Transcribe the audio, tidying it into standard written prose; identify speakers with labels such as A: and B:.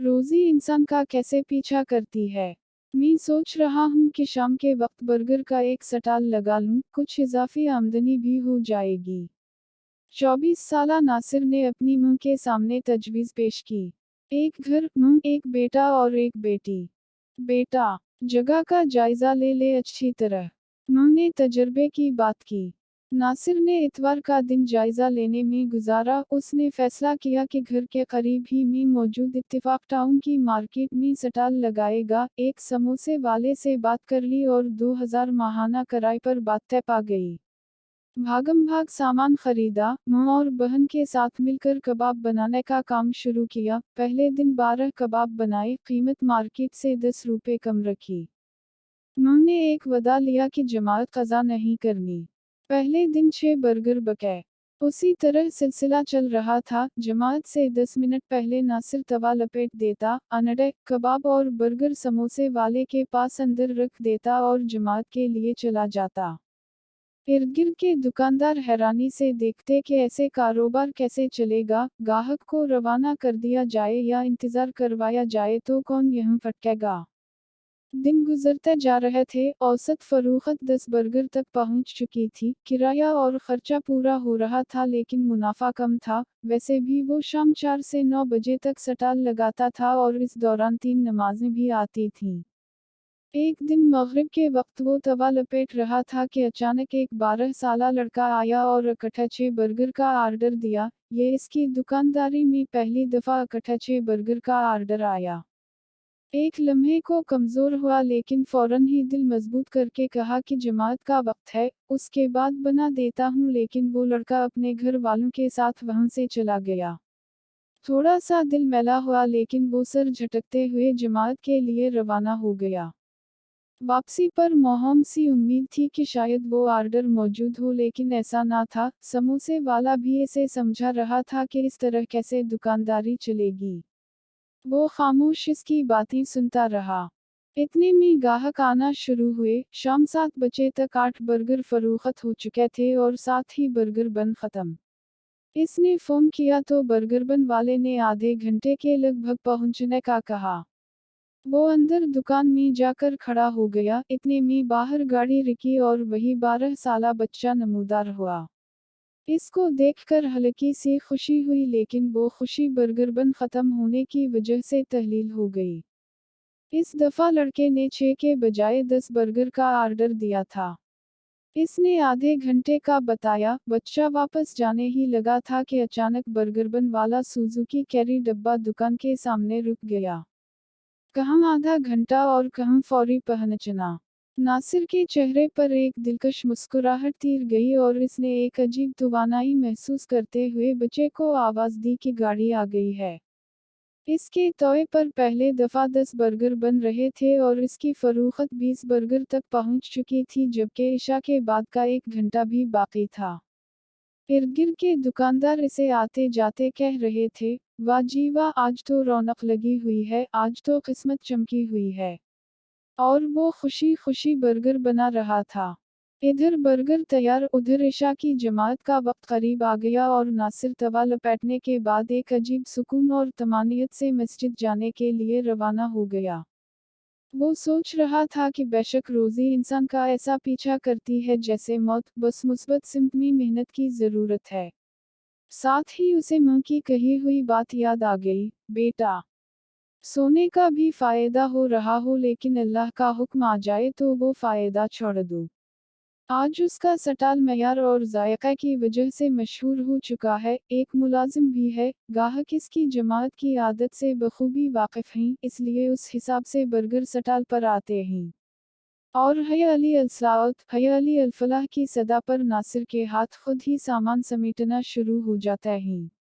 A: रोजी इंसान का कैसे पीछा करती है। मैं सोच रहा हूँ कि शाम के वक्त बर्गर का एक स्टॉल लगा लूँ, कुछ इजाफी आमदनी भी हो जाएगी। 24 साला नासिर ने अपनी मां के सामने तजवीज़ पेश की। एक घर, मां, एक बेटा और एक बेटी। बेटा, जगह का जायजा ले ले अच्छी तरह। मां ने तजर्बे की बात की। नासिर ने इतवार का दिन जायजा लेने में गुजारा। उसने फैसला किया कि घर के करीब ही में मौजूद इत्तिफाक टाउन की मार्केट में स्टॉल लगाएगा। एक समोसे वाले से बात कर ली और 2000 माहाना किराए पर बात तय पा गई। भागम भाग सामान खरीदा, मां और बहन के साथ मिलकर कबाब बनाने का काम शुरू किया। पहले दिन 12 कबाब बनाए, कीमत मार्केट से 10 रुपए कम रखी। मां ने एक वदा लिया कि जमात कज़ा नहीं करनी। पहले दिन 6 बर्गर बके। उसी तरह सिलसिला चल रहा था। जमात से 10 मिनट पहले नासिर तवा लपेट देता, अनड़े, कबाब और बर्गर समोसे वाले के पास अंदर रख देता और जमात के लिए चला जाता। इर्द गिर्द के दुकानदार हैरानी से देखते कि ऐसे कारोबार कैसे चलेगा। गाहक को रवाना कर दिया जाए या इंतजार करवाया जाए तो कौन यहाँ फटकेगा। दिन गुजरते जा रहे थे, औसत फरोख्त 10 बर्गर तक पहुंच चुकी थी। किराया और खर्चा पूरा हो रहा था लेकिन मुनाफा कम था। वैसे भी वो शाम 4 से 9 बजे तक स्टॉल लगाता था और इस दौरान 3 नमाजें भी आती थीं। एक दिन मगरिब के वक्त वो तवा लपेट रहा था कि अचानक एक 12 साला लड़का आया और इकट्ठे 6 बर्गर का आर्डर दिया। ये इसकी दुकानदारी में पहली दफ़ा इकट्ठे 6 बर्गर का आर्डर आया। एक लम्हे को कमज़ोर हुआ लेकिन फौरन ही दिल मजबूत करके कहा कि जमात का वक्त है, उसके बाद बना देता हूँ। लेकिन वो लड़का अपने घर वालों के साथ वहाँ से चला गया। थोड़ा सा दिल मैला हुआ लेकिन वो सर झटकते हुए जमात के लिए रवाना हो गया। वापसी पर मोहम सी उम्मीद थी कि शायद वो आर्डर मौजूद हो लेकिन ऐसा ना था। समोसे वाला भी इसे समझा रहा था कि इस तरह कैसे दुकानदारी चलेगी। वो खामोश इसकी बातें सुनता रहा। इतने में गाहक आना शुरू हुए। शाम 7 बजे तक 8 बर्गर फरोख्त हो चुके थे और साथ ही बर्गर बन खत्म। इसने फोन किया तो बर्गर बन वाले ने आधे घंटे के लगभग पहुंचने का कहा। वो अंदर दुकान में जाकर खड़ा हो गया। इतने में बाहर गाड़ी रुकी और वही 12 साला बच्चा नमूदार हुआ। इसको देखकर हल्की सी खुशी हुई लेकिन वो खुशी बर्गर बन खत्म होने की वजह से तहलील हो गई। इस दफा लड़के ने 6 के बजाय 10 बर्गर का आर्डर दिया था। इसने आधे घंटे का बताया। बच्चा वापस जाने ही लगा था कि अचानक बर्गर बन वाला सुजुकी कैरी डब्बा दुकान के सामने रुक गया। कहाँ आधा घंटा और कहाँ फौरी पहुंचना। नासिर के चेहरे पर एक दिलकश मुस्कुराहट तीर गई और इसने एक अजीब तवानाई महसूस करते हुए बच्चे को आवाज़ दी कि गाड़ी आ गई है। इसके तौए पर पहले दफ़ा 10 बर्गर बन रहे थे और इसकी फरोख्त 20 बर्गर तक पहुंच चुकी थी जबकि इशा के बाद का 1 घंटा भी बाकी था। इर्द गिर्द के दुकानदार इसे आते जाते कह रहे थे, वाह जी वाह, आज तो रौनक लगी हुई है, आज तो किस्मत चमकी हुई है। और वो खुशी खुशी बर्गर बना रहा था। इधर बर्गर तैयार, उधर इशा की जमात का वक्त करीब आ गया और नासिर तवा लपेटने के बाद एक अजीब सुकून और तमानियत से मस्जिद जाने के लिए रवाना हो गया। वो सोच रहा था कि बेशक रोजी इंसान का ऐसा पीछा करती है जैसे मौत, बस मुस्बत सिमत में मेहनत की ज़रूरत है। साथ ही उसे मां की कही हुई बात याद आ गई, बेटा, सोने का भी फ़ायदा हो रहा हो लेकिन अल्लाह का हुक्म आ जाए तो वो फ़ायदा छोड़ दो। आज उसका स्टॉल मयार और जायका की वजह से मशहूर हो चुका है। एक मुलाजिम भी है, गाहक इसकी जमात की आदत से बखूबी वाकिफ हैं, इसलिए उस हिसाब से बर्गर स्टॉल पर आते हैं। और हया अली अलसाउत, हया अली अलफलाह की सदा पर नासिर के हाथ खुद ही सामान समेटना शुरू हो जाता है।